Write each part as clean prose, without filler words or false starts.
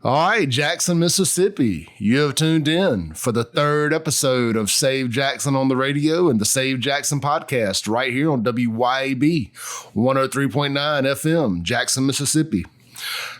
All right, Jackson, Mississippi, you have tuned in for the third episode of Save Jackson on the Radio and the Save Jackson podcast right here on WYAB 103.9 FM, Jackson, Mississippi.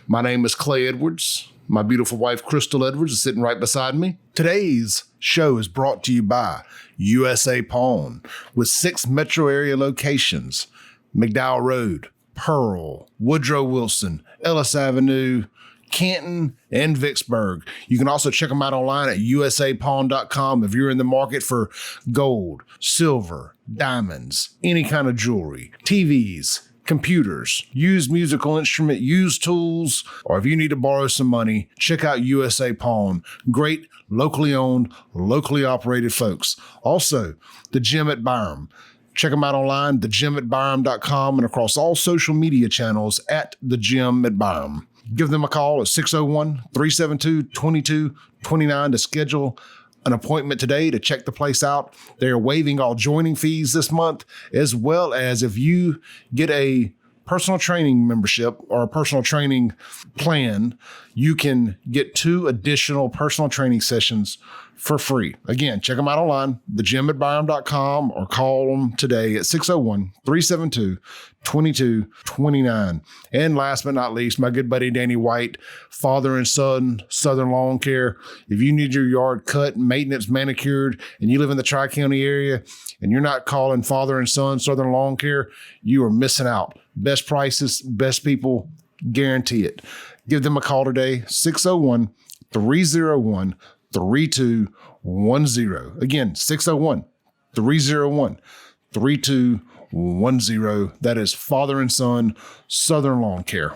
My name is Clay Edwards. My beautiful wife, Crystal Edwards, is sitting right beside me. Today's show is brought to you by USA Pawn with 6 metro area locations: McDowell Road, Pearl, Woodrow Wilson, Ellis Avenue, Canton, and Vicksburg. You can also check them out online at usapawn.com if you're in the market for gold, silver, diamonds, any kind of jewelry, TVs, computers, used musical instrument, used tools, or if you need to borrow some money, check out USA Pawn. Great locally owned, locally operated folks. Also, the gym at Byram. Check them out online, thegym@byram.com, and across all social media channels at the gym at Byram. Give them a call at 601-372-2229 to schedule an appointment today to check the place out. They are waiving all joining fees this month, as well as if you get a personal training membership or a personal training plan, you can get 2 additional personal training sessions for free. Again, check them out online, thegym@byram.com, or call them today at 601-372-2229. And last but not least, my good buddy Danny White, father and son, Southern Lawncare. If you need your yard cut, maintenance, manicured, and you live in the Tri-County area, and you're not calling father and son Southern Lawn Care, you are missing out. Best prices, best people, guarantee it. Give them a call today, 601-301-3210. Again, 601-301-3210. That is father and son, Southern Lawn Care.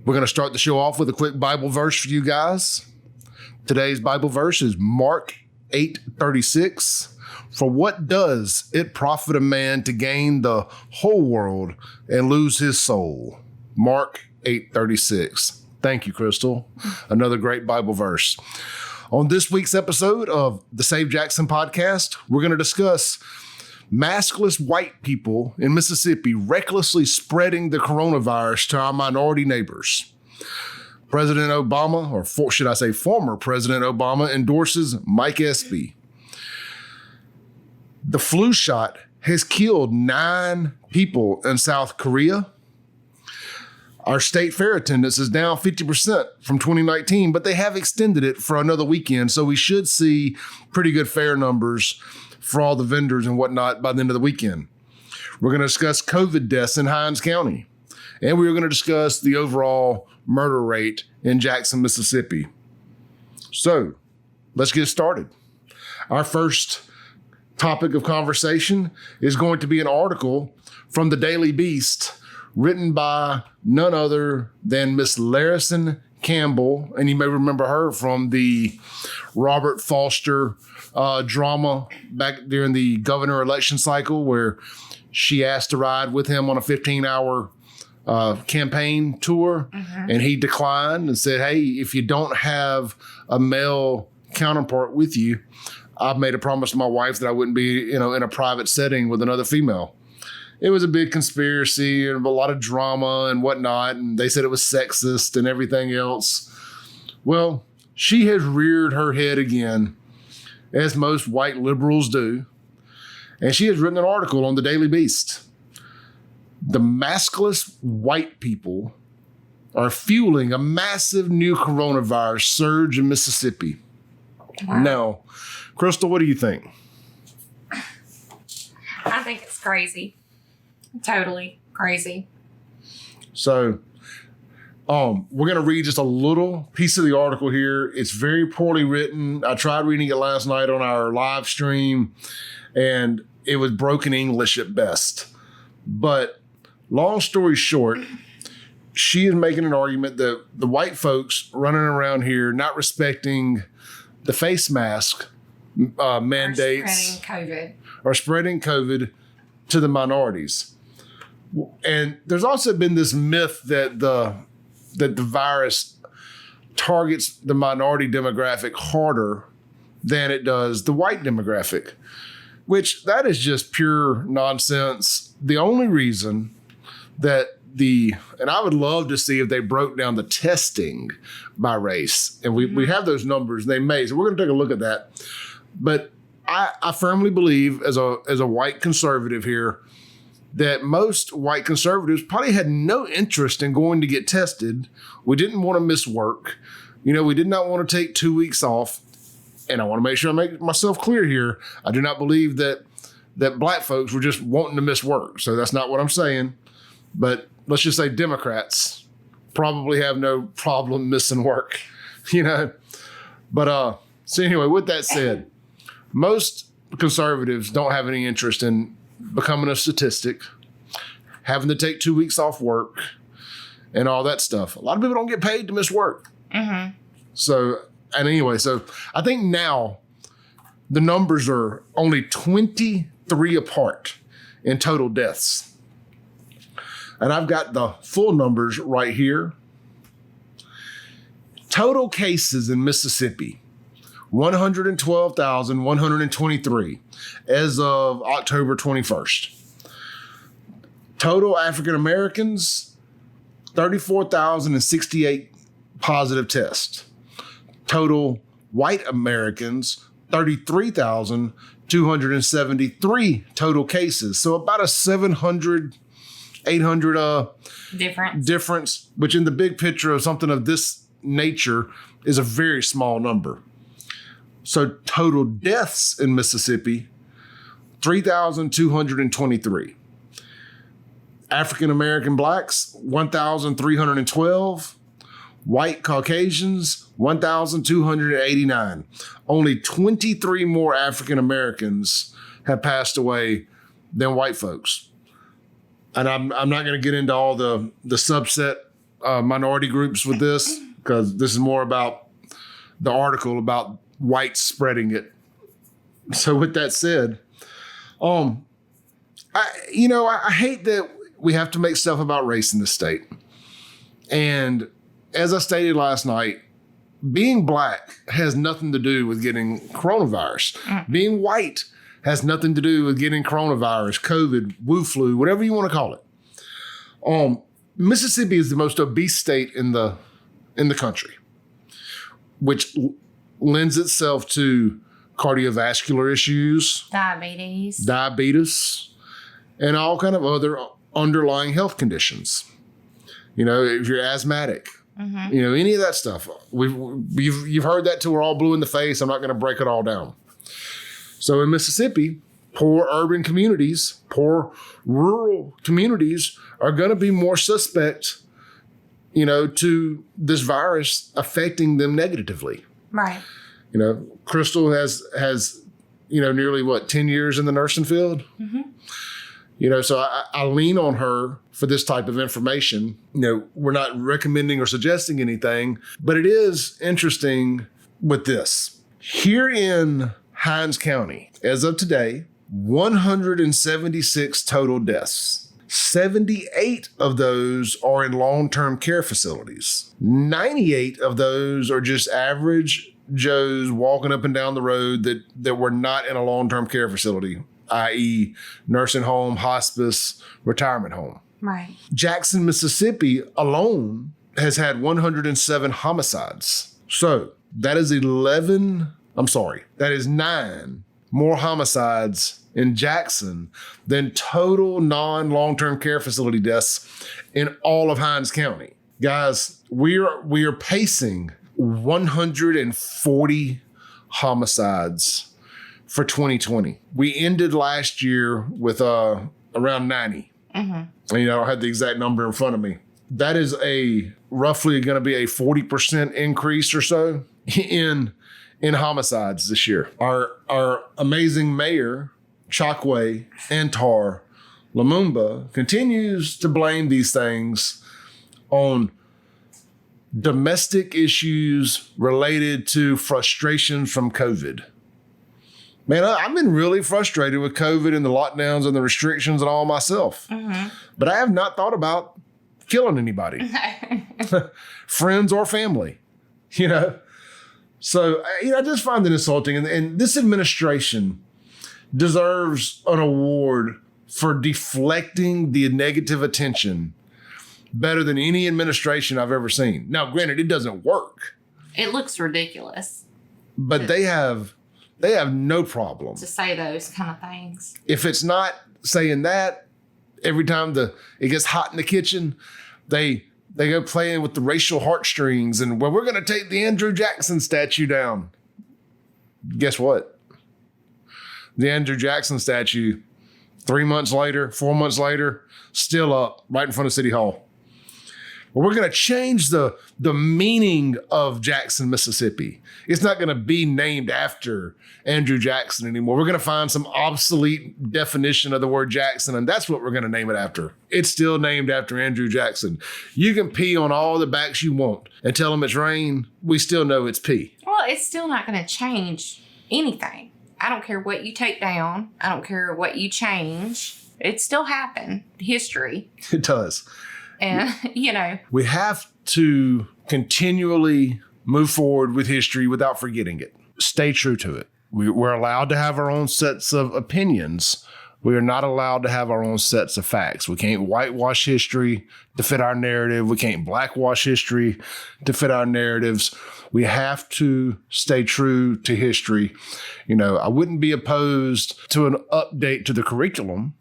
We're going to start the show off with a quick Bible verse for you guys. Today's Bible verse is Mark 8:36. For what does it profit a man to gain the whole world and lose his soul? Mark 8:36. Thank you, Crystal. Another great Bible verse. On this week's episode of the Save Jackson podcast, we're going to discuss maskless white people in Mississippi recklessly spreading the coronavirus to our minority neighbors. President Obama, or should I say former President Obama, endorses Mike Espy. The flu shot has killed 9 people in South Korea. Our state fair attendance is down 50% from 2019, but they have extended it for another weekend. So we should see pretty good fair numbers for all the vendors and whatnot by the end of the weekend. We're going to discuss COVID deaths in Hinds County. And we're going to discuss the overall murder rate in Jackson, Mississippi. So let's get started. Our first topic of conversation is going to be an article from the Daily Beast written by none other than Miss Larison Campbell. And you may remember her from the Robert Foster drama back during the governor election cycle, where she asked to ride with him on a 15-hour campaign tour. And he declined and said, hey, if you don't have a male counterpart with you, I've made a promise to my wife that I wouldn't be, in a private setting with another female. It was a big conspiracy and a lot of drama and whatnot. And they said it was sexist and everything else. Well, she has reared her head again, as most white liberals do. And she has written an article on the Daily Beast. The maskless white people are fueling a massive new coronavirus surge in Mississippi. Wow. Now, Crystal, what do you think? I think it's crazy. Totally crazy. So, we're going to read just a little piece of the article here. It's very poorly written. I tried reading it last night on our live stream, and it was broken English at best. But long story short, she is making an argument that the white folks running around here not respecting the face mask mandates are spreading COVID to the minorities. And there's also been this myth that the virus targets the minority demographic harder than it does the white demographic, which that is just pure nonsense. The only reason that and I would love to see if they broke down the testing by race. And we have those numbers, and they may. So we're going to take a look at that. But I firmly believe, as a white conservative here, that most white conservatives probably had no interest in going to get tested. We didn't want to miss work. We did not want to take 2 weeks off. And I want to make sure I make myself clear here. I do not believe that black folks were just wanting to miss work. So that's not what I'm saying. But let's just say Democrats probably have no problem missing work, But so anyway, with that said, most conservatives don't have any interest in becoming a statistic, having to take 2 weeks off work, and all that stuff. A lot of people don't get paid to miss work. Mm-hmm. So I think now the numbers are only 23 apart in total deaths. And I've got the full numbers right here. Total cases in Mississippi, 112,123 as of October 21st. Total African Americans, 34,068 positive tests. Total white Americans, 33,273 total cases. So about a 700, 800 difference, which in the big picture of something of this nature is a very small number. So total deaths in Mississippi, 3,223. African American blacks, 1,312. White Caucasians, 1,289. Only 23 more African Americans have passed away than white folks. And I'm not going to get into all the subset minority groups with this, because this is more about the article about whites spreading it. So with that said, I hate that we have to make stuff about race in this state. And as I stated last night, being black has nothing to do with getting coronavirus. Being white has nothing to do with getting coronavirus, COVID, Wu flu, whatever you want to call it. Mississippi is the most obese state in the country, which lends itself to cardiovascular issues, diabetes, and all kind of other underlying health conditions. If you're asthmatic, any of that stuff. You've heard that till we're all blue in the face. I'm not going to break it all down. So in Mississippi, poor urban communities, poor rural communities are going to be more suspect, to this virus affecting them negatively. Right. Crystal has nearly 10 years in the nursing field. Mm-hmm. So I lean on her for this type of information. We're not recommending or suggesting anything, but it is interesting with this. Here in Hinds County, as of today, 176 total deaths. 78 of those are in long-term care facilities. 98 of those are just average Joes walking up and down the road that were not in a long-term care facility, i.e. nursing home, hospice, retirement home. Right. Jackson, Mississippi alone has had 107 homicides. So that is 9 more homicides in Jackson than total non-long-term care facility deaths in all of Hinds County. Guys, we are pacing 140 homicides for 2020. We ended last year with around 90. Mm-hmm. I don't have the exact number in front of me. That is roughly going to be a 40% increase or so in homicides this year. Our amazing mayor, Chokwe Antar Lumumba, continues to blame these things on domestic issues related to frustrations from COVID. Man, I've been really frustrated with COVID and the lockdowns and the restrictions and all myself. Mm-hmm. But I have not thought about killing anybody, friends or family, So, I just find it insulting. And this administration deserves an award for deflecting the negative attention better than any administration I've ever seen. Now, granted, it doesn't work. It looks ridiculous. But they have no problem to say those kind of things. If it's not saying that, every time it gets hot in the kitchen, they go playing with the racial heartstrings and, well, we're going to take the Andrew Jackson statue down. Guess what? The Andrew Jackson statue, 3 months later, 4 months later, still up right in front of City Hall. Well, we're going to change the meaning of Jackson, Mississippi. It's not going to be named after Andrew Jackson anymore. We're going to find some obsolete definition of the word Jackson, and that's what we're going to name it after. It's still named after Andrew Jackson. You can pee on all the backs you want and tell them it's rain. We still know it's pee. Well, it's still not going to change anything. I don't care what you take down. I don't care what you change. It still happened. History. It does. And, we have to continually move forward with history without forgetting it. Stay true to it. We're allowed to have our own sets of opinions. We are not allowed to have our own sets of facts. We can't whitewash history to fit our narrative. We can't blackwash history to fit our narratives. We have to stay true to history. I wouldn't be opposed to an update to the curriculum,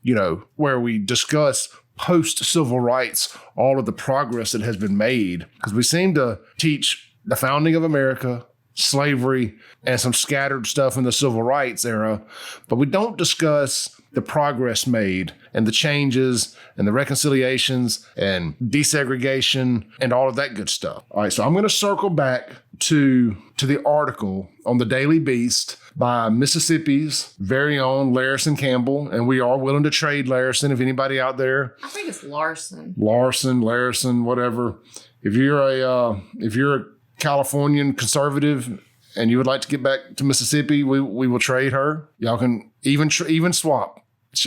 where we discuss post-civil rights, all of the progress that has been made, because we seem to teach the founding of America, slavery, and some scattered stuff in the civil rights era, but we don't discuss the progress made and the changes and the reconciliations and desegregation and all of that good stuff. All right, so I'm going to circle back to the article on the Daily Beast by Mississippi's very own Larison Campbell, and we are willing to trade Larison if anybody out there. I think it's Larson, whatever. If you're a Californian conservative and you would like to get back to Mississippi, we will trade her. Y'all can even swap.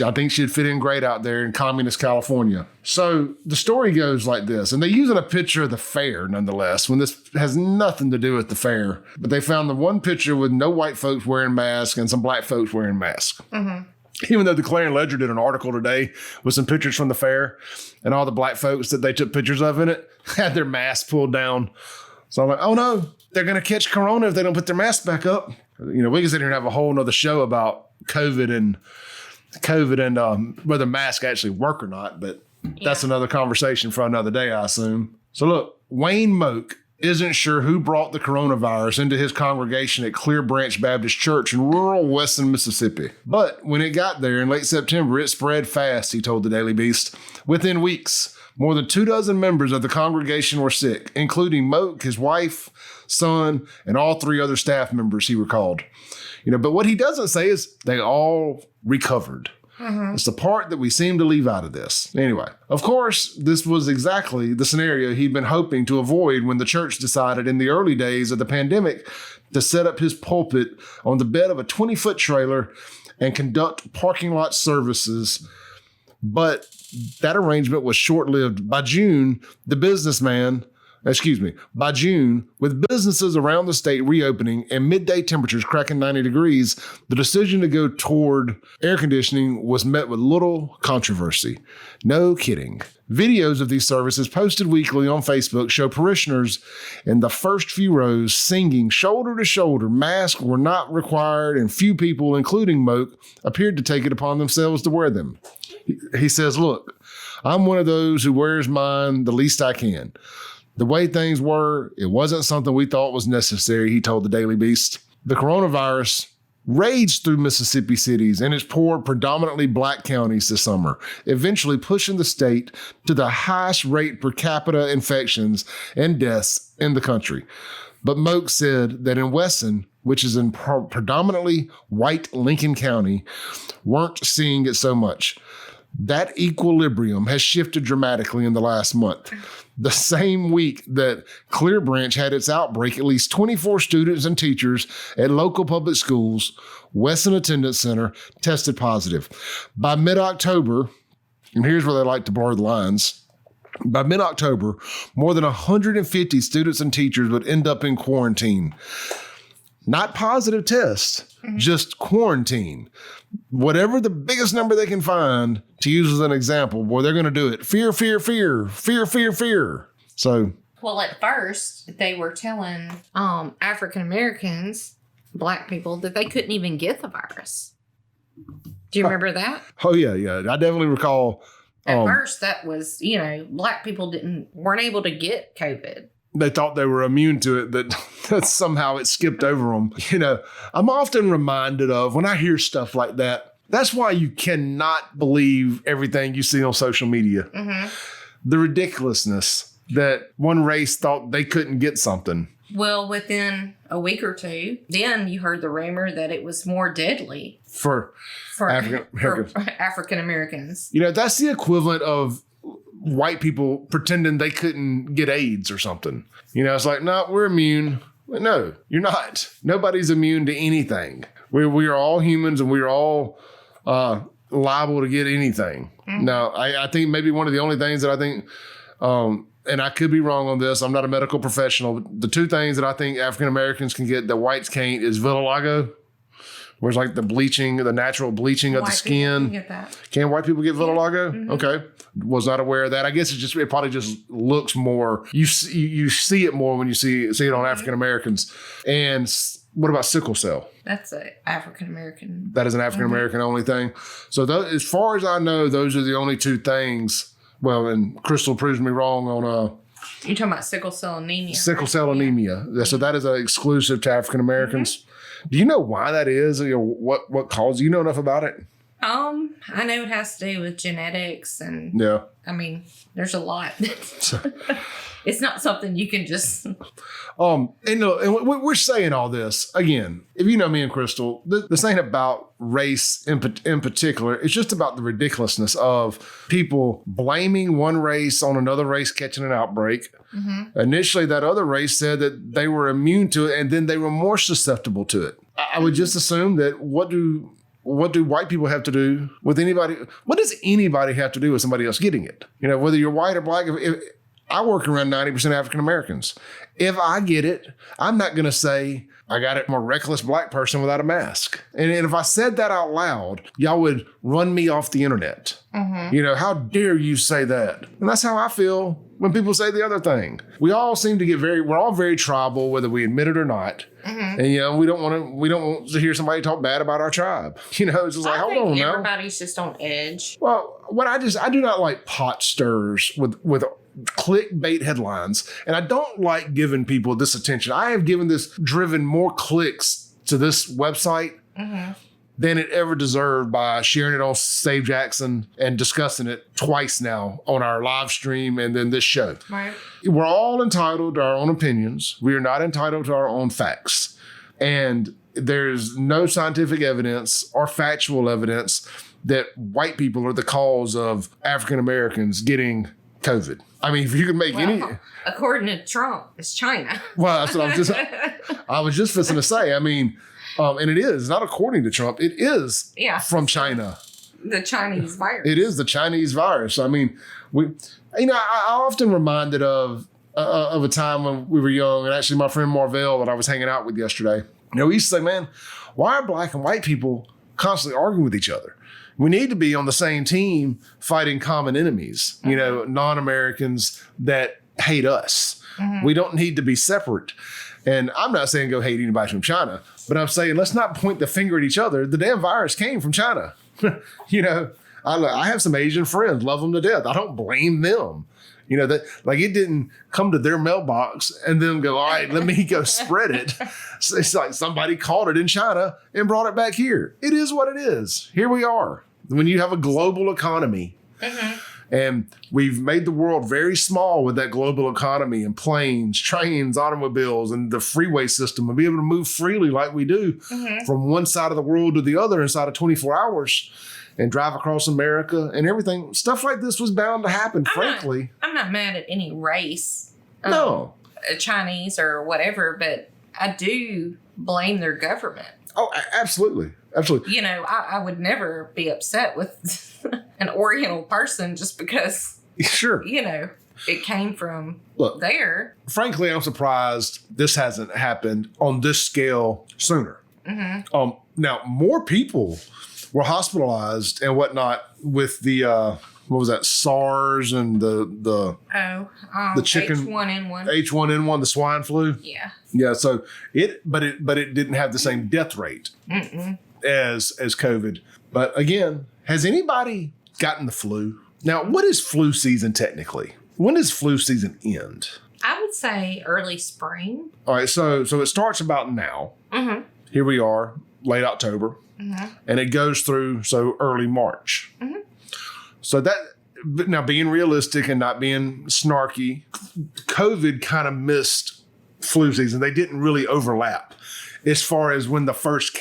I think she'd fit in great out there in communist California. So the story goes like this, and they're using a picture of the fair nonetheless, when this has nothing to do with the fair. But they found the one picture with no white folks wearing masks and some black folks wearing masks. Mm-hmm. Even though the Clarion Ledger did an article today with some pictures from the fair, and all the black folks that they took pictures of in it had their masks pulled down. So I'm like, oh no, they're going to catch corona if they don't put their masks back up. We can sit here and have a whole nother show about COVID and whether masks actually work or not, but that's another conversation for another day, I assume. So look, Wayne Moak isn't sure who brought the coronavirus into his congregation at Clear Branch Baptist Church in rural western Mississippi. But when it got there in late September, it spread fast, he told the Daily Beast. Within weeks, more than 24 members of the congregation were sick, including Moak, his wife, son, and all 3 other staff members, he recalled. But what he doesn't say is they all recovered. Mm-hmm. It's the part that we seem to leave out of this. Anyway, of course, this was exactly the scenario he'd been hoping to avoid when the church decided in the early days of the pandemic to set up his pulpit on the bed of a 20-foot trailer and conduct parking lot services. But that arrangement was short-lived. By June, with businesses around the state reopening and midday temperatures cracking 90 degrees, the decision to go toward air conditioning was met with little controversy. No kidding. Videos of these services posted weekly on Facebook show parishioners in the first few rows singing shoulder to shoulder. Masks were not required, and few people, including Moak, appeared to take it upon themselves to wear them. He says, look, I'm one of those who wears mine the least I can. The way things were, it wasn't something we thought was necessary, he told the Daily Beast. The coronavirus raged through Mississippi cities and its poor, predominantly black counties this summer, eventually pushing the state to the highest rate per capita infections and deaths in the country. But Moak said that in Wesson, which is in predominantly white Lincoln County, weren't seeing it so much. That equilibrium has shifted dramatically in the last month. The same week that Clear Branch had its outbreak, at least 24 students and teachers at local public schools, Wesson Attendance Center, tested positive. By mid-October, and here's where they like to blur the lines, by mid-October, more than 150 students and teachers would end up in quarantine. not positive tests, just quarantine. Whatever the biggest number they can find to use as an example, boy, they're going to do it. Fear, fear, fear, fear, fear, fear. So, well, at first they were telling African Americans, black people, that they couldn't even get the virus. Do you remember that? Oh yeah. I definitely recall. At first, that was, black people weren't able to get COVID. They thought they were immune to it, that somehow it skipped over them. I'm often reminded of when I hear stuff like that. That's why you cannot believe everything you see on social media. Mm-hmm. The ridiculousness that one race thought they couldn't get something. Well, within a week or two, then you heard the rumor that it was more deadly for African Americans. That's the equivalent of white people pretending they couldn't get AIDS or something. It's like, no, we're immune. No, you're not. Nobody's immune to anything. We are all humans, and we are all liable to get anything. Mm-hmm. Now, I think maybe one of the only things that I think, and I could be wrong on this, I'm not a medical professional, but the two things that I think African Americans can get that whites can't is vitiligo, where it's like the natural bleaching of the skin. Can get that. Can white people get vitiligo? Mm-hmm. Okay. Was not aware of that. I guess it probably just looks more, you see it more when you see it on African Americans. And what about sickle cell? That's an African American. That is an African American only thing. So as far as I know, those are the only two things. Well, and Crystal proves me wrong on you're talking about sickle cell anemia. Sickle cell anemia. Yeah. So that is exclusive to African Americans. Mm-hmm. Do you know why that is? What causes? Do you know enough about it? I know it has to do with genetics and there's a lot. It's not something you can just. And we're saying all this again. If you know me and Crystal, this ain't about race in particular. It's just about the ridiculousness of people blaming one race on another race catching an outbreak. Mm-hmm. Initially, that other race said that they were immune to it, and then they were more susceptible to it. I would just assume that what do white people have to do with anybody? What does anybody have to do with somebody else getting it? Whether you're white or black. If I work around 90% African Americans. If I get it, I'm not going to say I got it from a reckless black person without a mask. And if I said that out loud, y'all would run me off the internet. Mm-hmm. How dare you say that? And that's how I feel when people say the other thing. We all seem to we're all very tribal, whether we admit it or not. Mm-hmm. And we don't want to hear somebody talk bad about our tribe. It's just like, hold on now. Everybody's just on edge. Well, I do not like pot stirs with clickbait headlines, and I don't like giving people this attention. I have driven more clicks to this website than it ever deserved by sharing it on Save Jackson and discussing it twice now on our live stream and then this show. Right. We're all entitled to our own opinions. We are not entitled to our own facts. And there's no scientific evidence or factual evidence that white people are the cause of African Americans getting COVID. If you can make any. According to Trump, it's China. Well, that's what I was just fixing to say. And it is not according to Trump. It is from China. The Chinese virus. It is the Chinese virus. I often reminded of a time when we were young, and actually my friend Marvell that I was hanging out with yesterday. We used to say, man, why are black and white people constantly arguing with each other? We need to be on the same team fighting common enemies, non-Americans that hate us. Mm-hmm. We don't need to be separate. And I'm not saying go hate anybody from China, but I'm saying let's not point the finger at each other. The damn virus came from China. I have some Asian friends, love them to death. I don't blame them. That it didn't come to their mailbox and then go, all right, let me go spread it. So it's like somebody caught it in China and brought it back here. It is what it is. Here we are. When you have a global economy, and we've made the world very small with that global economy and planes, trains, automobiles, and the freeway system, and be able to move freely like we do from one side of the world to the other inside of 24 hours and drive across America and everything. Stuff like this was bound to happen, frankly. I'm not mad at any race. No. Chinese or whatever, but I do blame their government. Oh, absolutely. Absolutely. I would never be upset with an Oriental person just because. Sure. it came from Look, there. frankly, I'm surprised this hasn't happened on this scale sooner. Now, more people were hospitalized and whatnot with the what was that, SARS and the chicken H1N1. H1N1, the swine flu. Yeah. So it didn't have the same death rate as COVID. But again, has anybody gotten the flu? Now, what is flu season technically? When does flu season end? I would say early spring. All right, so it starts about now. Here we are, late October, and it goes through early March. So that, now being realistic and not being snarky, COVID kind of missed flu season. They didn't really overlap as far as when the first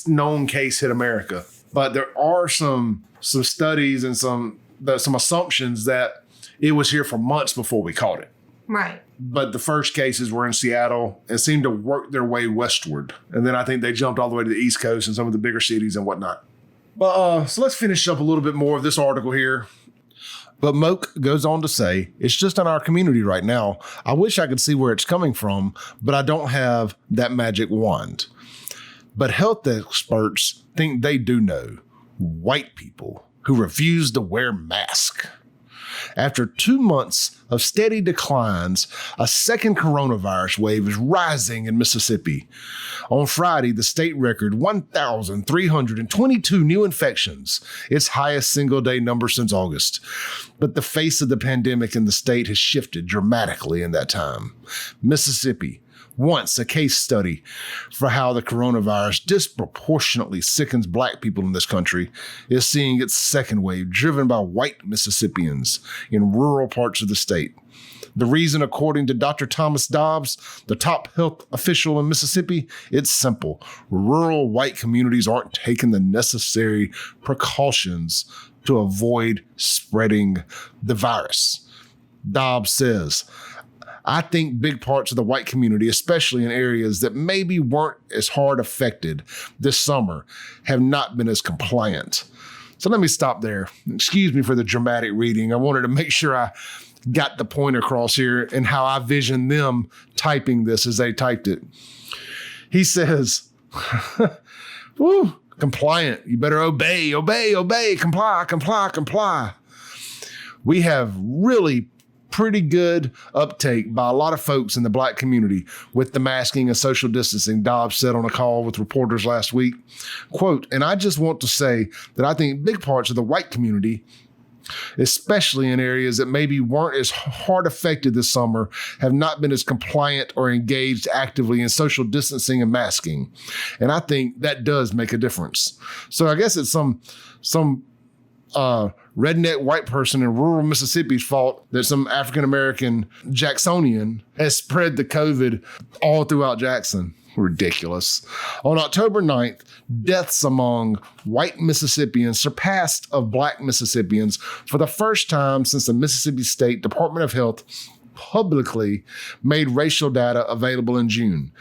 known case hit America. But there are some studies and some assumptions that it was here for months before we caught it. Right. But the first cases were in Seattle and seemed to work their way westward. And then I think they jumped all the way to the East Coast and some of the bigger cities and whatnot. But so let's finish up a little bit more of this article here. But Moak goes on to say, it's just in our community right now. I wish I could see where it's coming from, but I don't have that magic wand. But health experts think they do know. White people who refuse to wear masks. After 2 months of steady declines, a second coronavirus wave is rising in Mississippi. On Friday, the state recorded 1,322 new infections, its highest single-day number since August. But the face of the pandemic in the state has shifted dramatically in that time. Mississippi, once a case study for how the coronavirus disproportionately sickens black people in this country, is seeing its second wave driven by white Mississippians in rural parts of the state. The reason, according to Dr. Thomas Dobbs, the top health official in Mississippi, it's simple. Rural white communities aren't taking the necessary precautions to avoid spreading the virus. Dobbs says, I think big parts of the white community, especially in areas that maybe weren't as hard affected this summer, have not been as compliant. So let me stop there. Excuse me for the dramatic reading. I wanted to make sure I got the point across here and how I vision them typing this as they typed it. He says, woo, compliant. You better obey, comply. We have really pretty good uptake by a lot of folks in the black community with the masking and social distancing, Dobbs said on a call with reporters last week. Quote, and I just want to say that I think big parts of the white community, especially in areas that maybe weren't as hard affected this summer, have not been as compliant or engaged actively in social distancing and masking. And I think that does make a difference. So I guess it's some redneck white person in rural Mississippi's fault that some African-American Jacksonian has spread the COVID all throughout Jackson. Ridiculous. On October 9th, deaths among white Mississippians surpassed of black Mississippians for the first time since the Mississippi State Department of Health publicly made racial data available in June.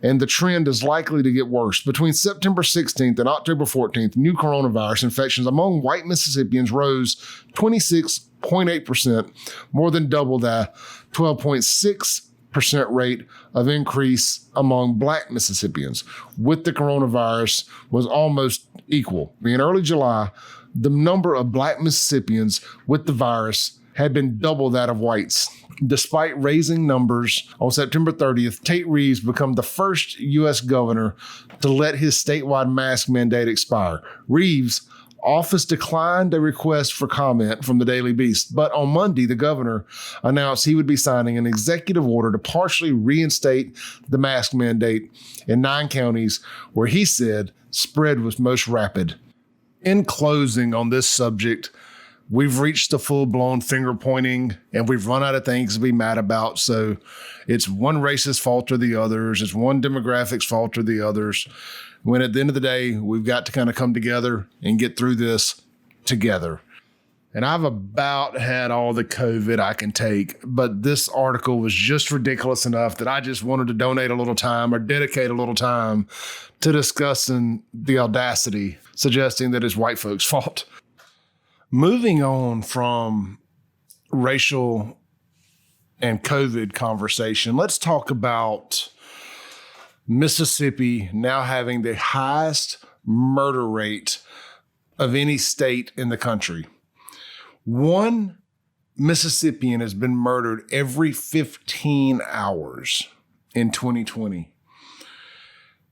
And the trend is likely to get worse. Between September 16th and October 14th, new coronavirus infections among white Mississippians rose 26.8%, more than double the 12.6% rate of increase among black Mississippians. With the coronavirus was almost equal. In early July, the number of black Mississippians with the virus had been double that of whites. Despite raising numbers, on September 30th, Tate Reeves became the first U.S. governor to let his statewide mask mandate expire. Reeves' office declined a request for comment from the Daily Beast, but on Monday, the governor announced he would be signing an executive order to partially reinstate the mask mandate in 9 counties where he said spread was most rapid. In closing on this subject, we've reached the full-blown finger pointing and we've run out of things to be mad about. So it's one race's fault or the others. It's one demographic's fault or the others. When at the end of the day, we've got to kind of come together and get through this together. And I've about had all the COVID I can take, but this article was just ridiculous enough that I just wanted to donate a little time or dedicate a little time to discussing the audacity, suggesting that it's white folks' fault. Moving on from racial and COVID conversation, let's talk about Mississippi now having the highest murder rate of any state in the country. One Mississippian has been murdered every 15 hours in 2020.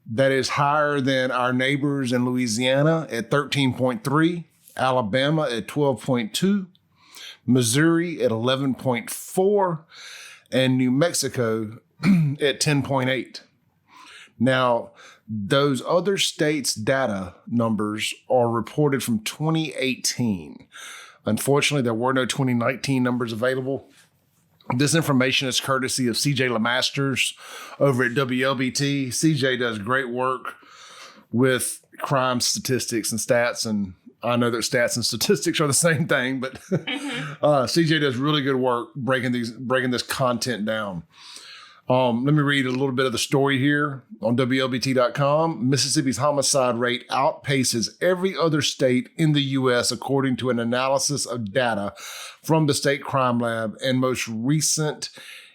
That is higher than our neighbors in Louisiana at 13.3, Alabama at 12.2, Missouri at 11.4, and New Mexico at 10.8. Now, those other states' data numbers are reported from 2018. Unfortunately, there were no 2019 numbers available. This information is courtesy of CJ LeMasters over at WLBT. CJ does great work with crime statistics and stats, and I know that stats and statistics are the same thing, but CJ does really good work breaking this content down. Let me read a little bit of the story here on WLBT.com. Mississippi's homicide rate outpaces every other state in the U.S. according to an analysis of data from the State Crime Lab and most recent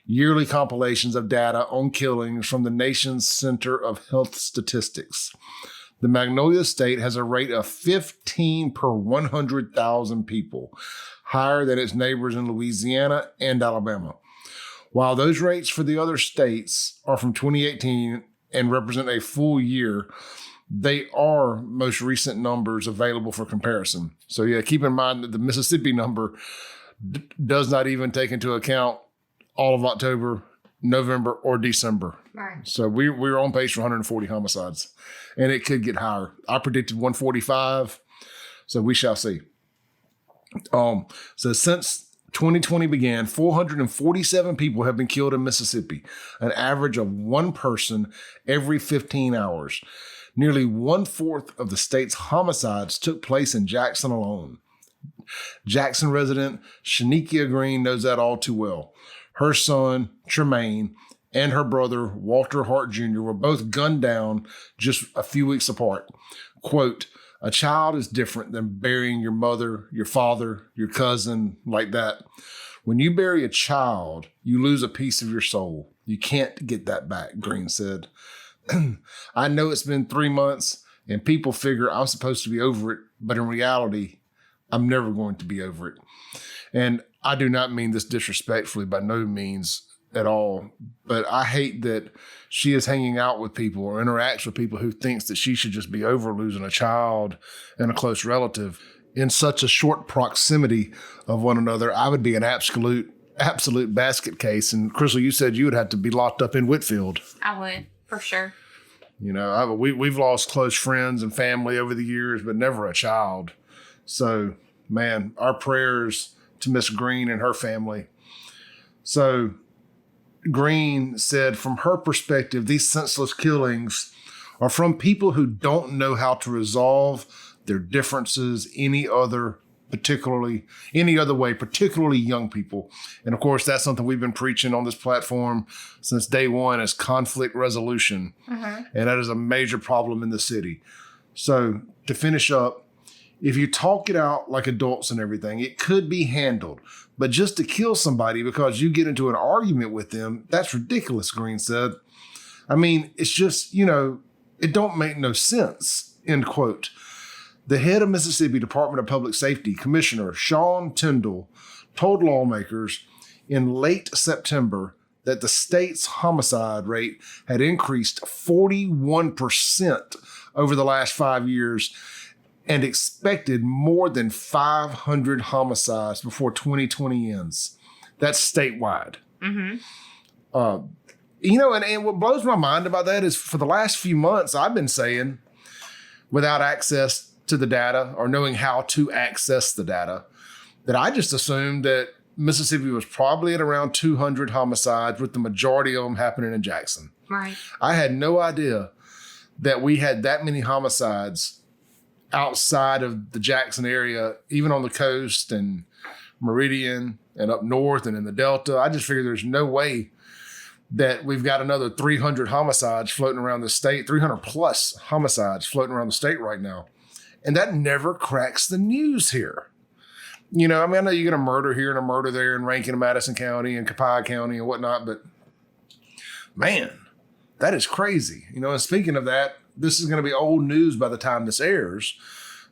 yearly compilations of data on killings from the nation's Center of Health Statistics. The Magnolia State has a rate of 15 per 100,000 people, higher than its neighbors in Louisiana and Alabama. While those rates for the other states are from 2018 and represent a full year, they are most recent numbers available for comparison. So yeah, keep in mind that the Mississippi number does not even take into account all of October, November, or December. Right. So we're on pace for 140 homicides, and it could get higher. I predicted 145, so we shall see. So since 2020 began, 447 people have been killed in Mississippi, an average of one person every 15 hours. Nearly 1/4 of the state's homicides took place in Jackson alone. Jackson resident Shanikia Green knows that all too well. Her son, Tremaine, and her brother, Walter Hart Jr., were both gunned down just a few weeks apart. Quote, "A child is different than burying your mother, your father, your cousin, like that. When you bury a child, you lose a piece of your soul. You can't get that back," Green said. "I know it's been 3 months and people figure I'm supposed to be over it, but in reality, I'm never going to be over it." And I do not mean this disrespectfully, by no means at all, but I hate that she is hanging out with people or interacts with people who thinks that she should just be over losing a child and a close relative in such a short proximity of one another. I would be an absolute basket case. And Crystal, you said you would have to be locked up in Whitfield. I would, for sure. You know, we've lost close friends and family over the years, but never a child. So, man, our prayers to Miss Green and her family. So Green said, from her perspective, these senseless killings are from people who don't know how to resolve their differences any other way, particularly young people. And of course, that's something we've been preaching on this platform since day one, is conflict resolution. And that is a major problem in the city. So to finish up, if you talk it out like adults and everything, it could be handled. But just to kill somebody because you get into an argument with them, that's ridiculous, Green said. I mean, it's just, it don't make no sense, end quote. The head of Mississippi Department of Public Safety, Commissioner Sean Tyndall, told lawmakers in late September that the state's homicide rate had increased 41% over the last 5 years and expected more than 500 homicides before 2020 ends. That's statewide. And what blows my mind about that is for the last few months, I've been saying, without access to the data or knowing how to access the data, that I just assumed that Mississippi was probably at around 200 homicides, with the majority of them happening in Jackson. Right. I had no idea that we had that many homicides outside of the Jackson area, even on the coast and Meridian and up north and in the Delta. I just figured there's no way that we've got another 300 homicides floating around the state, 300 plus homicides floating around the state right now. And that never cracks the news here. You know, I mean, I know you get a murder here and a murder there in Rankin and Madison County and Capita County and whatnot, but man, that is crazy. You know, and speaking of that, this is going to be old news by the time this airs,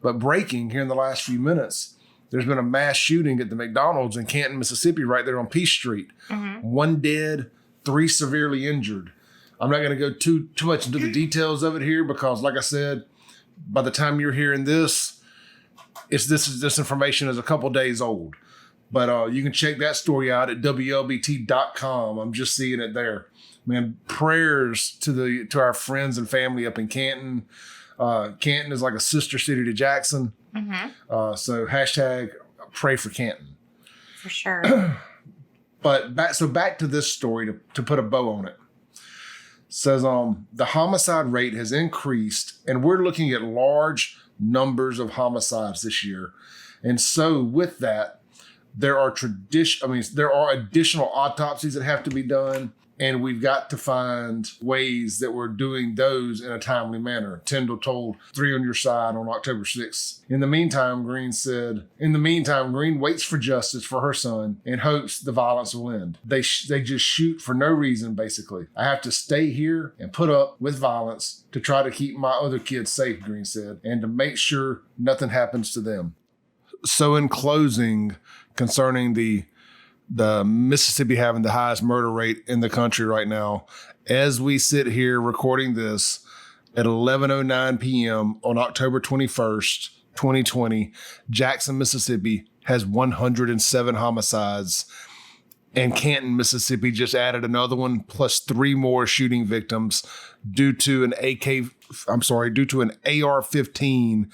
but breaking here in the last few minutes, there's been a mass shooting at the McDonald's in Canton, Mississippi, right there on Peace Street. Mm-hmm. 1 dead, 3 severely injured. I'm not going to go too much into the details of it here because, like I said, by the time you're hearing this this information is a couple days old. But you can check that story out at WLBT.com. I'm just seeing it there. Man, prayers to our friends and family up in Canton. Canton is like a sister city to Jackson. Mm-hmm. So hashtag pray for Canton. For sure. But back to this story to put a bow on it. Says the homicide rate has increased, and we're looking at large numbers of homicides this year. And so with that, there are additional autopsies that have to be done, and we've got to find ways that we're doing those in a timely manner. Tyndall told 3 on Your Side on October 6th. In the meantime, Green waits for justice for her son and hopes the violence will end. They just shoot for no reason, basically. I have to stay here and put up with violence to try to keep my other kids safe, Green said, and to make sure nothing happens to them. So in closing, concerning the Mississippi having the highest murder rate in the country right now, as we sit here recording this at 11:09 p.m. on October 21st, 2020, Jackson, Mississippi has 107 homicides, and Canton, Mississippi just added another one plus 3 more shooting victims due to an AR-15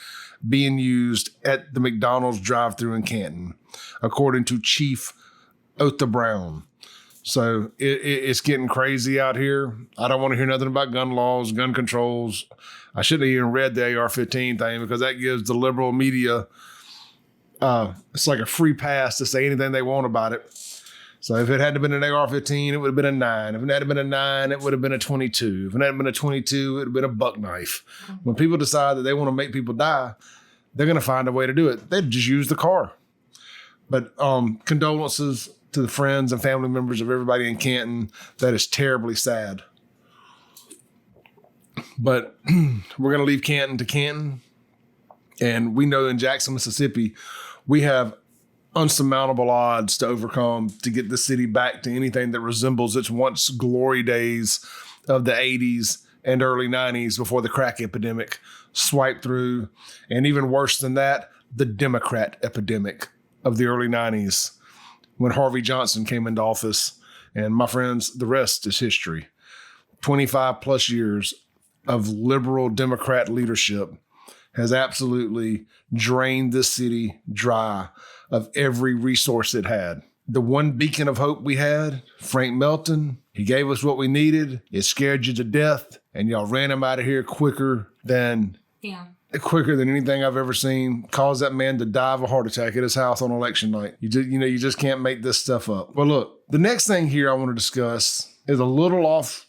being used at the McDonald's drive-thru in Canton, according to Chief Otha Brown. So it's getting crazy out here. I don't want to hear nothing about gun laws, gun controls. I shouldn't have even read the AR-15 thing because that gives the liberal media, it's like a free pass to say anything they want about it. So if it had been an AR-15, it would have been a 9. If it had been a 9, it would have been a 22. If it had been a 22, it would have been a buck knife. When people decide that they want to make people die, they're going to find a way to do it. They'd just use the car. But condolences to the friends and family members of everybody in Canton. That is terribly sad. But we're going to leave Canton to Canton. And we know in Jackson, Mississippi, we have unsurmountable odds to overcome to get the city back to anything that resembles its once glory days of the 80s and early 90s before the crack epidemic swiped through. And even worse than that, the Democrat epidemic of the early 90s when Harvey Johnson came into office. And my friends, the rest is history. 25 plus years of liberal Democrat leadership has absolutely drained this city dry of every resource it had. The one beacon of hope we had, Frank Melton, he gave us what we needed. It scared you to death, and y'all ran him out of here quicker than anything I've ever seen. Caused that man to die of a heart attack at his house on election night. You just can't make this stuff up. Well, look, the next thing here I want to discuss is a little off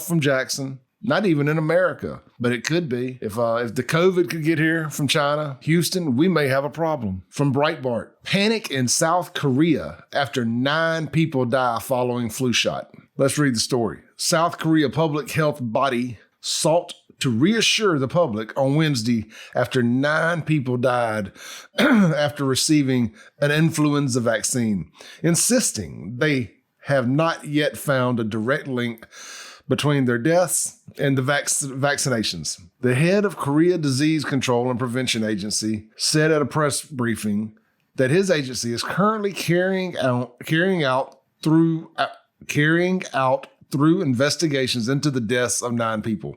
from Jackson. Not even in America, but it could be. If the COVID could get here from China, Houston, we may have a problem. From Breitbart, panic in South Korea after 9 people die following flu shot. Let's read the story. South Korea public health body sought to reassure the public on Wednesday after 9 people died after receiving an influenza vaccine, insisting they have not yet found a direct link between their deaths and the vaccinations. The head of Korea Disease Control and Prevention Agency said at a press briefing that his agency is currently carrying out through investigations into the deaths of 9 people.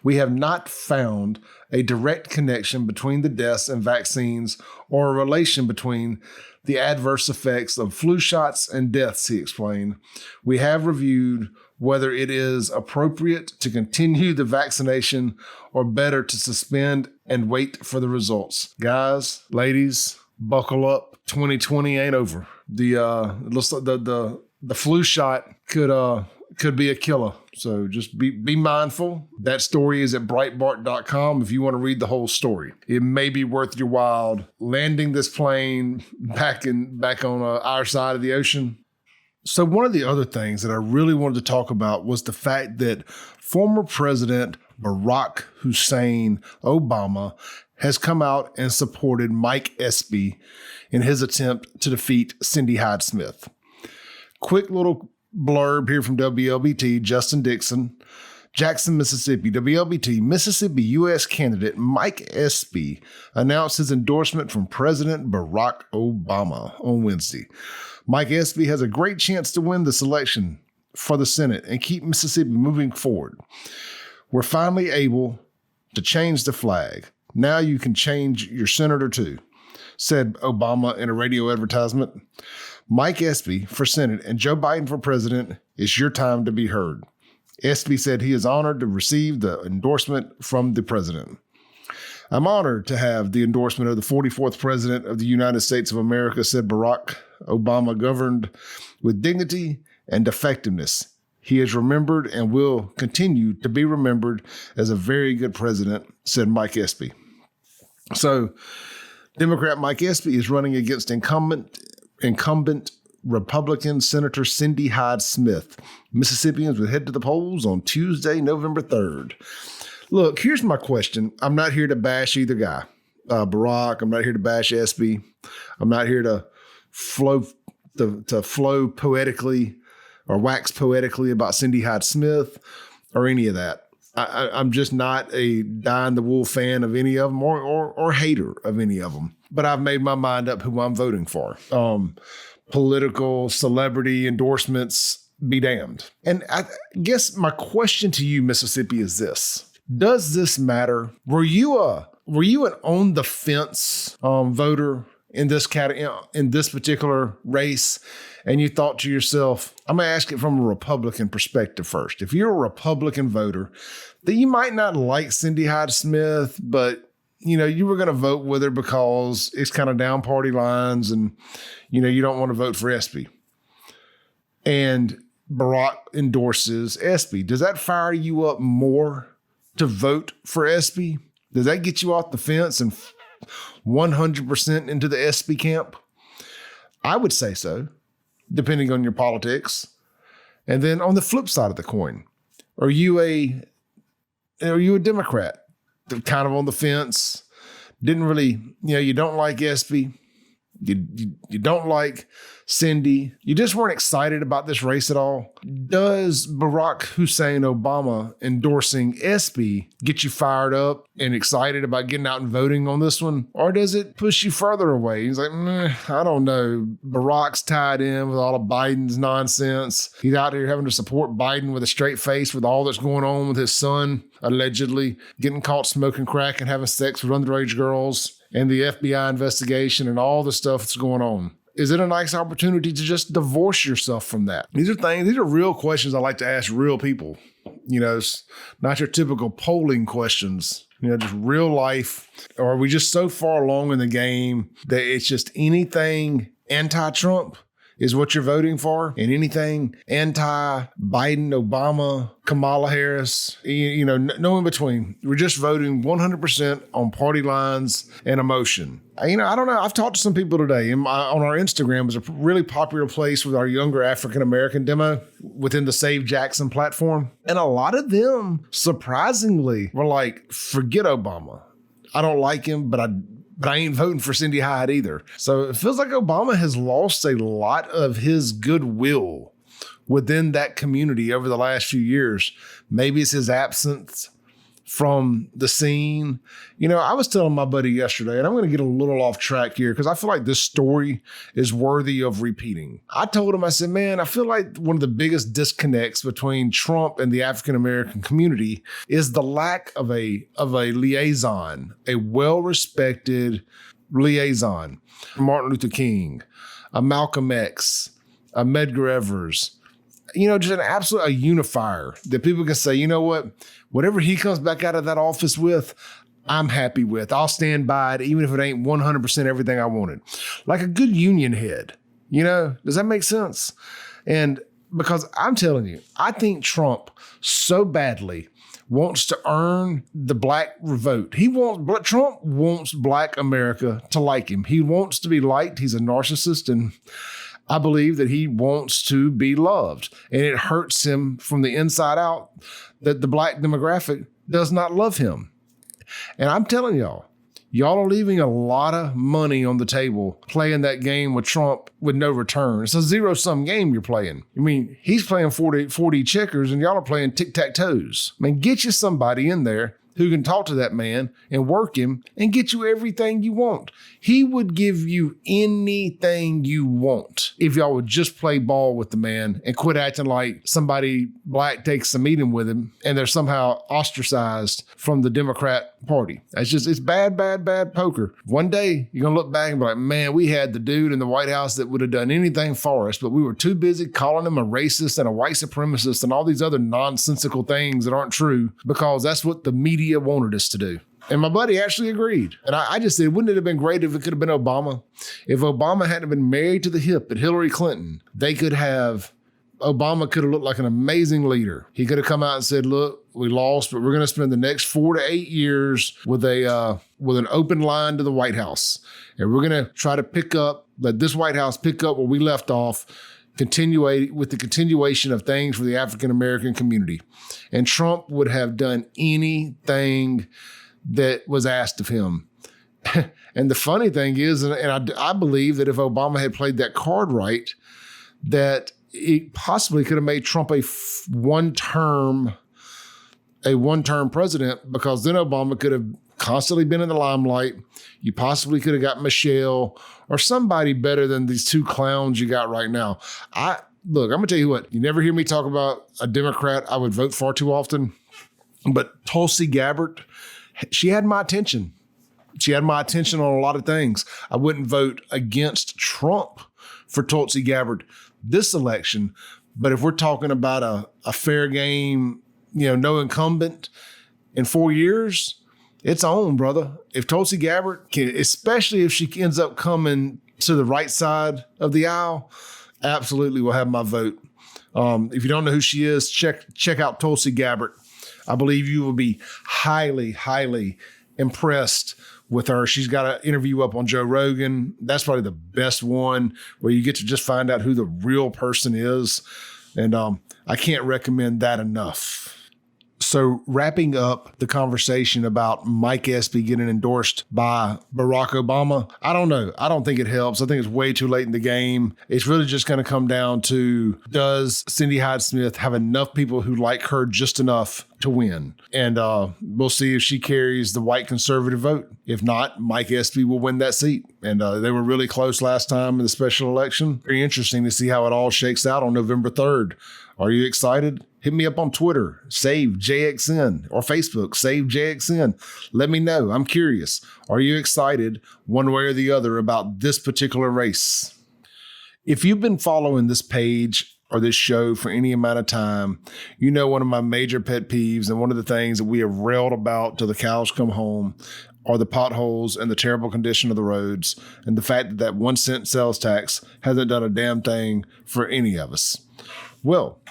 We have not found a direct connection between the deaths and vaccines or a relation between the adverse effects of flu shots and deaths, he explained. We have reviewed whether it is appropriate to continue the vaccination or better to suspend and wait for the results. Guys, ladies, buckle up. 2020 ain't over. The flu shot could could be a killer. So just be mindful. That story is at Breitbart.com if you want to read the whole story. It may be worth your while landing this plane back on our side of the ocean. So one of the other things that I really wanted to talk about was the fact that former President Barack Hussein Obama has come out and supported Mike Espy in his attempt to defeat Cindy Hyde-Smith. Quick little blurb here from WLBT, Justin Dixon, Jackson, Mississippi. WLBT, Mississippi U.S. candidate Mike Espy announced his endorsement from President Barack Obama on Wednesday. Mike Espy has a great chance to win the election for the Senate and keep Mississippi moving forward. We're finally able to change the flag. Now you can change your senator too, said Obama in a radio advertisement. Mike Espy for Senate and Joe Biden for president, it's your time to be heard. Espy said he is honored to receive the endorsement from the president. I'm honored to have the endorsement of the 44th president of the United States of America, said Barack Obama, governed with dignity and effectiveness. He is remembered and will continue to be remembered as a very good president, said Mike Espy. So Democrat Mike Espy is running against incumbent Republican Senator Cindy Hyde-Smith. Mississippians would head to the polls on Tuesday, November 3rd. Look, here's my question. I'm not here to bash either guy. Barack, I'm not here to bash Espy. I'm not here to flow poetically or wax poetically about Cindy Hyde-Smith or any of that. I'm just not a die-in-the-wool fan of any of them or hater of any of them. But I've made my mind up who I'm voting for. Political celebrity endorsements be damned. And I guess my question to you, Mississippi, is this. Does this matter? Were you an on the fence voter in this particular race, and you thought to yourself, I'm going to ask it from a Republican perspective first. If you're a Republican voter, then you might not like Cindy Hyde-Smith, but you were going to vote with her because it's kind of down party lines, and you don't want to vote for Espy. And Barack endorses Espy. Does that fire you up more to vote for Espy? Does that get you off the fence and 100% into the Espy camp? I would say so, depending on your politics. And then on the flip side of the coin, are you a Democrat? Kind of on the fence, didn't really, you don't like Espy, you don't like Cindy, you just weren't excited about this race at all. Does Barack Hussein Obama endorsing Espy get you fired up and excited about getting out and voting on this one? Or does it push you further away? He's like, I don't know. Barack's tied in with all of Biden's nonsense. He's out here having to support Biden with a straight face with all that's going on with his son, allegedly getting caught smoking crack and having sex with underage girls, and the FBI investigation and all the stuff that's going on. Is it a nice opportunity to just divorce yourself from that? These are real questions I like to ask real people. It's not your typical polling questions, just real life. Or are we just so far along in the game that it's just anything anti-Trump is what you're voting for, and anything anti-Biden, Obama, Kamala Harris, no in between. We're just voting 100% on party lines and emotion. I don't know. I've talked to some people today on our Instagram. Is a really popular place with our younger African-American demo within the Save Jackson platform. And a lot of them, surprisingly, were like, forget Obama. I don't like him, but I ain't voting for Cindy Hyde either. So it feels like Obama has lost a lot of his goodwill within that community over the last few years. Maybe it's his absence from the scene. I was telling my buddy yesterday, and I'm going to get a little off track here because I feel like this story is worthy of repeating. I told him, I said, man, I feel like one of the biggest disconnects between Trump and the African-American community is the lack of a liaison, a well-respected liaison. Martin Luther King, a Malcolm X, a Medgar Evers, just an absolute unifier that people can say, whatever he comes back out of that office with, I'm happy with. I'll stand by it, even if it ain't 100% everything I wanted. Like a good union head, does that make sense? And because I'm telling you, I think Trump so badly wants to earn the black vote. Trump wants black America to like him. He wants to be liked. He's a narcissist, and I believe that he wants to be loved. And it hurts him from the inside out that the black demographic does not love him. And I'm telling y'all are leaving a lot of money on the table playing that game with Trump with no return. It's a zero-sum game you're playing. I mean, he's playing 40 checkers and y'all are playing tic-tac-toes. I mean, get you somebody in there who can talk to that man and work him and get you everything you want. He would give you anything you want if y'all would just play ball with the man and quit acting like somebody black takes a meeting with him and they're somehow ostracized from the Democrat Party. It's bad poker. One day you're going to look back and be like, man, we had the dude in the White House that would have done anything for us, but we were too busy calling him a racist and a white supremacist and all these other nonsensical things that aren't true because that's what the media wanted us to do. And my buddy actually agreed. And I just said, wouldn't it have been great if it could have been Obama? If Obama hadn't been married to the hip at Hillary Clinton, Obama could have looked like an amazing leader. He could have come out and said, look, we lost, but we're going to spend the next 4 to 8 years with an open line to the White House. And we're going to try to let this White House pick up where we left off, with the continuation of things for the African-American community. And Trump would have done anything that was asked of him. And the funny thing is, and I believe that if Obama had played that card right, that it possibly could have made Trump a one-term president, because then Obama could have constantly been in the limelight. You possibly could have got Michelle or somebody better than these two clowns you got right now. Look, I'm going to tell you what, you never hear me talk about a Democrat I would vote for too often, but Tulsi Gabbard, she had my attention. She had my attention on a lot of things. I wouldn't vote against Trump for Tulsi Gabbard this election, but if we're talking about a fair game, no incumbent in 4 years, it's on, brother. If Tulsi Gabbard especially if she ends up coming to the right side of the aisle, absolutely will have my vote. If you don't know who she is, check out Tulsi Gabbard. I believe you will be highly, highly impressed with her. She's got an interview up on Joe Rogan. That's probably the best one where you get to just find out who the real person is. And I can't recommend that enough. So wrapping up the conversation about Mike Espy getting endorsed by Barack Obama, I don't know. I don't think it helps. I think it's way too late in the game. It's really just going to come down to, does Cindy Hyde-Smith have enough people who like her just enough to win? And we'll see if she carries the white conservative vote. If not, Mike Espy will win that seat. And they were really close last time in the special election. Very interesting to see how it all shakes out on November 3rd. Are you excited? Hit me up on Twitter, Save JXN, or Facebook, Save JXN. Let me know. I'm curious. Are you excited one way or the other about this particular race? If you've been following this page or this show for any amount of time, you know one of my major pet peeves and one of the things that we have railed about till the cows come home are the potholes and the terrible condition of the roads and the fact that 1 cent sales tax hasn't done a damn thing for any of us. Well,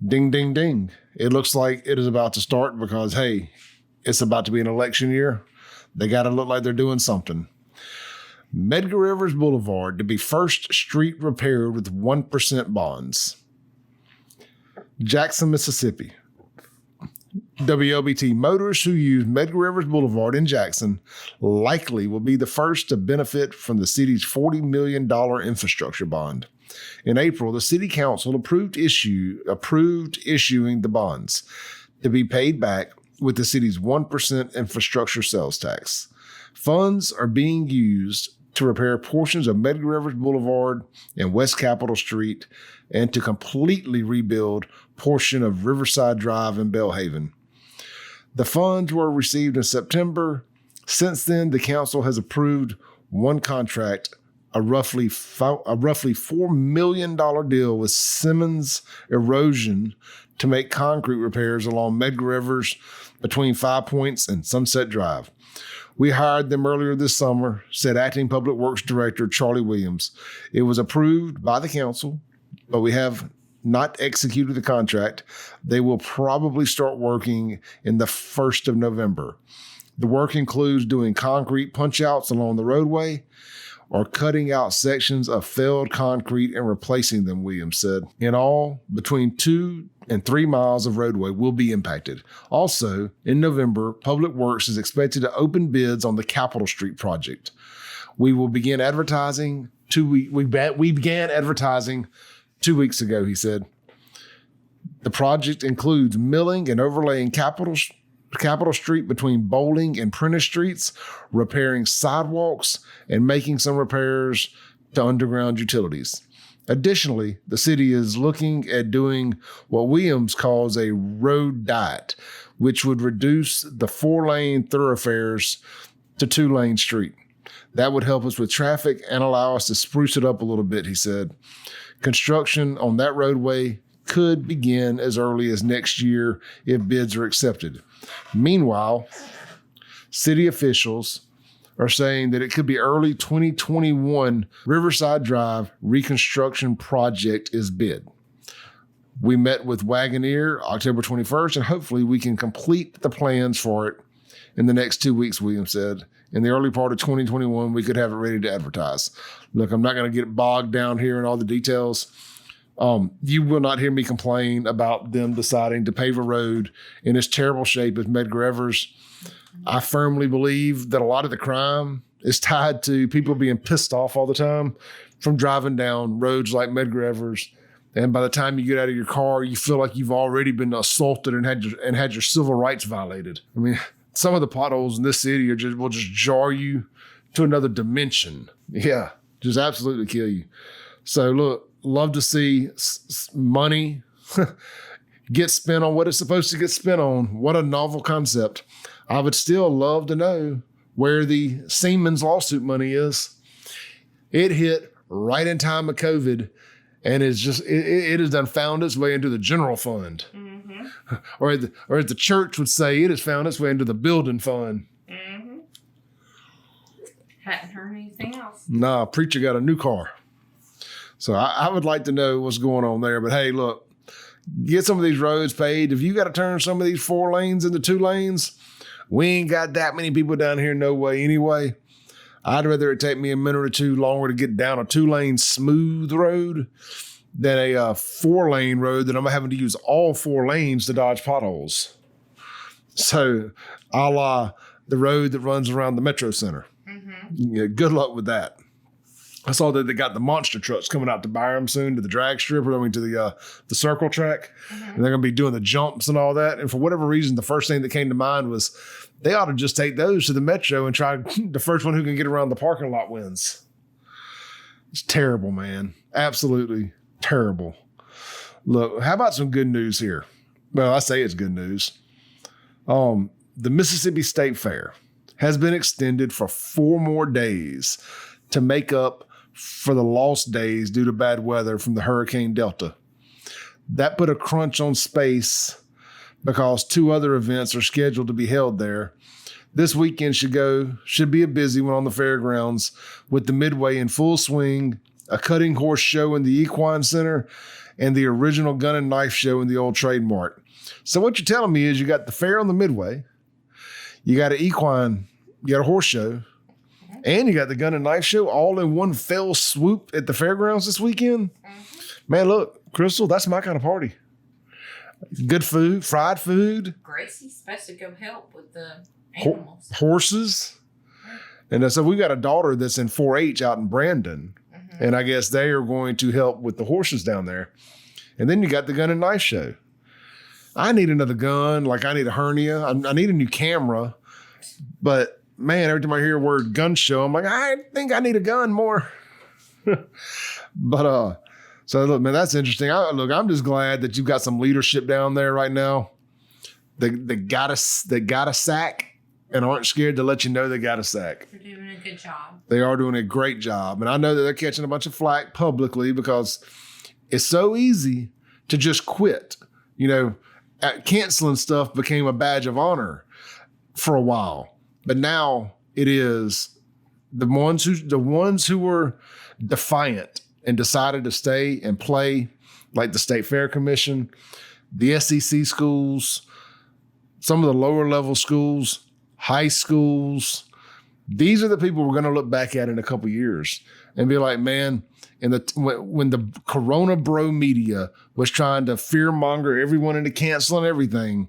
ding, ding, ding. It looks like it is about to start because, hey, it's about to be an election year. They got to look like they're doing something. Medgar Rivers Boulevard to be first street repaired with 1% bonds. Jackson, Mississippi. WLBT, motorists who use Medgar Rivers Boulevard in Jackson likely will be the first to benefit from the city's $40 million infrastructure bond. In April, the city council approved issuing the bonds to be paid back with the city's 1% infrastructure sales tax. Funds are being used to repair portions of Medgar Rivers Boulevard and West Capitol Street and to completely rebuild portion of Riverside Drive in Belhaven. The funds were received in September. Since then, the council has approved one contract, a roughly $4 million deal with Simmons Erosion to make concrete repairs along Medgar Rivers between 5 Points and Sunset Drive. We hired them earlier this summer, said Acting Public Works Director Charlie Williams. It was approved by the council, but we have not executed the contract. They will probably start working in the 1st of November. The work includes doing concrete punch-outs along the roadway or cutting out sections of failed concrete and replacing them, Williams said. In all, between 2 and 3 miles of roadway will be impacted. Also, in November, Public Works is expected to open bids on the Capitol Street project. We will begin advertising. We began advertising 2 weeks ago, he said. The project includes milling and overlaying Capitol Street between Bowling and Prentice Streets, repairing sidewalks, and making some repairs to underground utilities. Additionally, the city is looking at doing what Williams calls a road diet, which would reduce the 4-lane thoroughfares to 2-lane street. That would help us with traffic and allow us to spruce it up a little bit, he said. Construction on that roadway could begin as early as next year if bids are accepted. Meanwhile, city officials are saying that it could be early 2021 Riverside Drive reconstruction project is bid. We met with Wagoneer October 21st, and hopefully we can complete the plans for it in the next 2 weeks, Williams said. In the early part of 2021, we could have it ready to advertise. Look, I'm not going to get bogged down here in all the details. You will not hear me complain about them deciding to pave a road in as terrible shape as Medgar Evers. I firmly believe that a lot of the crime is tied to people being pissed off all the time from driving down roads like Medgar Evers. And by the time you get out of your car, you feel like you've already been assaulted and had your civil rights violated. I mean, some of the potholes in this city will just jar you to another dimension. Yeah, just absolutely kill you. So look, love to see money get spent on what it's supposed to get spent on. What a novel concept. I would still love to know where the Siemens lawsuit money is. It hit right in time of COVID, and it's just it has done found its way into the general fund. Mm-hmm. Or as the church would say, it has found its way into the building fund. Mm-hmm. Hadn't heard anything else. Nah, preacher got a new car. So I would like to know what's going on there. But hey, look, get some of these roads paved. If you got to turn some of these 4 lanes into 2 lanes, we ain't got that many people down here no way anyway. I'd rather it take me a minute or two longer to get down a 2-lane smooth road than a 4-lane road that I'm having to use all 4 lanes to dodge potholes. So a la the road that runs around the Metro Center. Mm-hmm. Yeah, good luck with that. I saw that they got the monster trucks coming out to Byram soon, to the drag strip, to the circle track. Mm-hmm. And they're going to be doing the jumps and all that. And for whatever reason, the first thing that came to mind was they ought to just take those to the Metro and try the first one who can get around the parking lot wins. It's terrible, man. Absolutely terrible. Look, how about some good news here? Well, I say it's good news. The Mississippi State Fair has been extended for 4 more days to make up for the lost days due to bad weather from the Hurricane Delta. That put a crunch on space because 2 other events are scheduled to be held there. This weekend should be a busy one on the fairgrounds with the Midway in full swing, a cutting horse show in the Equine Center, and the original gun and knife show in the old Trade Mart. So what you're telling me is you got the fair on the Midway, you got you got a horse show, and you got the gun and knife show all in one fell swoop at the fairgrounds this weekend. Mm-hmm. Man, look, Crystal, that's my kind of party. Good food, fried food. Gracie's supposed to go help with the animals. Horses. And so we got a daughter that's in 4-H out in Brandon. Mm-hmm. And I guess they are going to help with the horses down there. And then you got the gun and knife show. I need another gun. Like I need a hernia. I need a new camera. But man, every time I hear the word gun show, I'm like, I think I need a gun more. But so look, man, that's interesting. I'm just glad that you've got some leadership down there right now. They got a sack and aren't scared to let you know they got a sack. They're doing a good job. They are doing a great job. And I know that they're catching a bunch of flack publicly because it's so easy to just quit. You know, canceling stuff became a badge of honor for a while. But now it is the ones who were defiant and decided to stay and play. like the State Fair Commission, the SEC schools, some of the lower level schools, high schools. These are the people we're going to look back at in a couple years and be like, man, when the Corona bro media was trying to fearmonger everyone into canceling everything,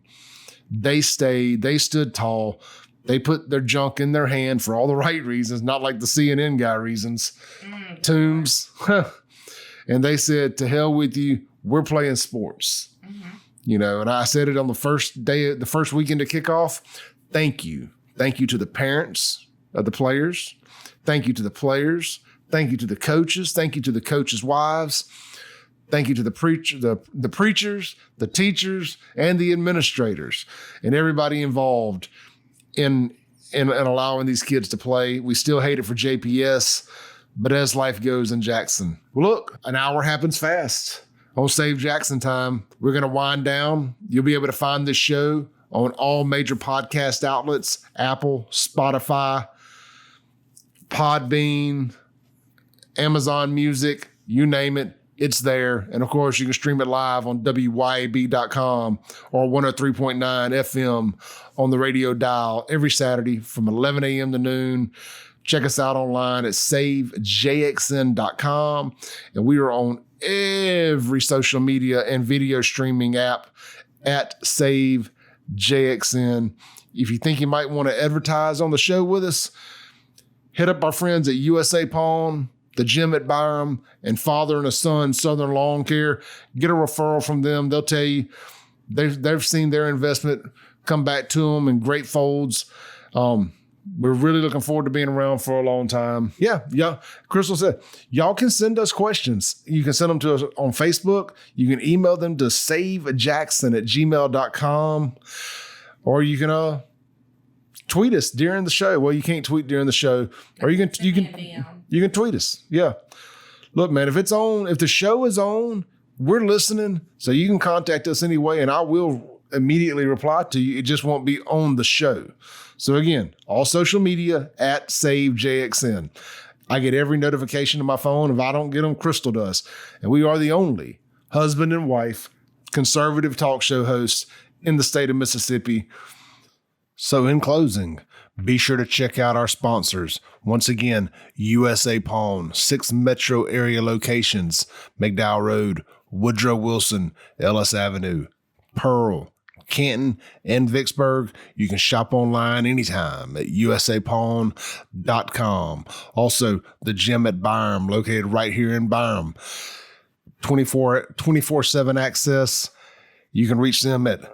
they stood tall. They put their junk in their hand for all the right reasons, not like the CNN guy reasons. Tombs. And they said, to hell with you, we're playing sports. You know, and I said it on the first weekend of kickoff. Thank you. Thank you to the parents of the players. Thank you to the players. Thank you to the coaches. Thank you to the coaches' wives. Thank you to the preachers, the teachers, and the administrators, and everybody involved in allowing these kids to play. We still hate it for JPS, but as life goes in Jackson. Look, an hour happens fast. On Save Jackson time, we're going to wind down. You'll be able to find this show on all major podcast outlets: Apple, Spotify, Podbean, Amazon Music, you name it, it's there. And of course, you can stream it live on WYAB.com or 103.9 FM on the radio dial every Saturday from 11 a.m. to noon. Check us out online at SaveJXN.com. And we are on every social media and video streaming app at SaveJXN. If you think you might want to advertise on the show with us, hit up our friends at USA Pawn, the gym at Byram, and Father and a Son Southern Lawncare. Get a referral from them. They'll tell you they've seen their investment come back to them in great folds. We're really looking forward to being around for a long time. Yeah. Crystal said, y'all can send us questions. You can send them to us on Facebook. You can email them to savejackson@gmail.com, or you can tweet us during the show. Well, you can't tweet during the show, or you can tweet us. Yeah. Look, man, if the show is on, we're listening. So you can contact us anyway, and I will immediately reply to you. It just won't be on the show. So again, all social media at SaveJXN. I get every notification to my phone. If I don't get them, Crystal does. And we are the only husband and wife conservative talk show hosts in the state of Mississippi. So in closing, be sure to check out our sponsors. Once again, USA Pawn, 6 metro area locations: McDowell Road, Woodrow Wilson, Ellis Avenue, Pearl, Canton, and Vicksburg. You can shop online anytime at usapawn.com. Also, the gym at Byram, located right here in Byram. 24/7 access. You can reach them at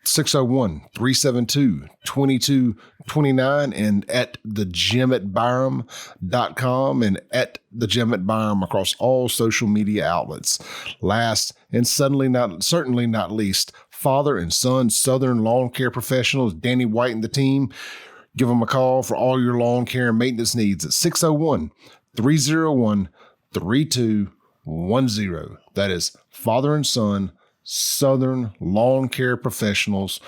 601-372-2229 and at thegymatbyram.com and at thegymatbyram across all social media outlets. Last and certainly not least, Father and Son Southern Lawn Care Professionals, Danny White and the team. Give them a call for all your lawn care and maintenance needs at 601-301-3210. That is Father and Son Southern Lawn Care Professionals,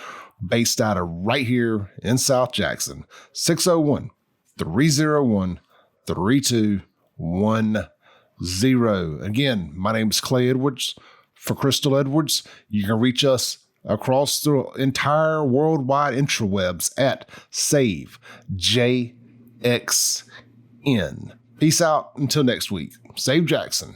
based out of right here in South Jackson. 601-301-3210. Again, my name is Clay Edwards. For Crystal Edwards, you can reach us across the entire worldwide intrawebs at SaveJXN. Peace out until next week. Save Jackson.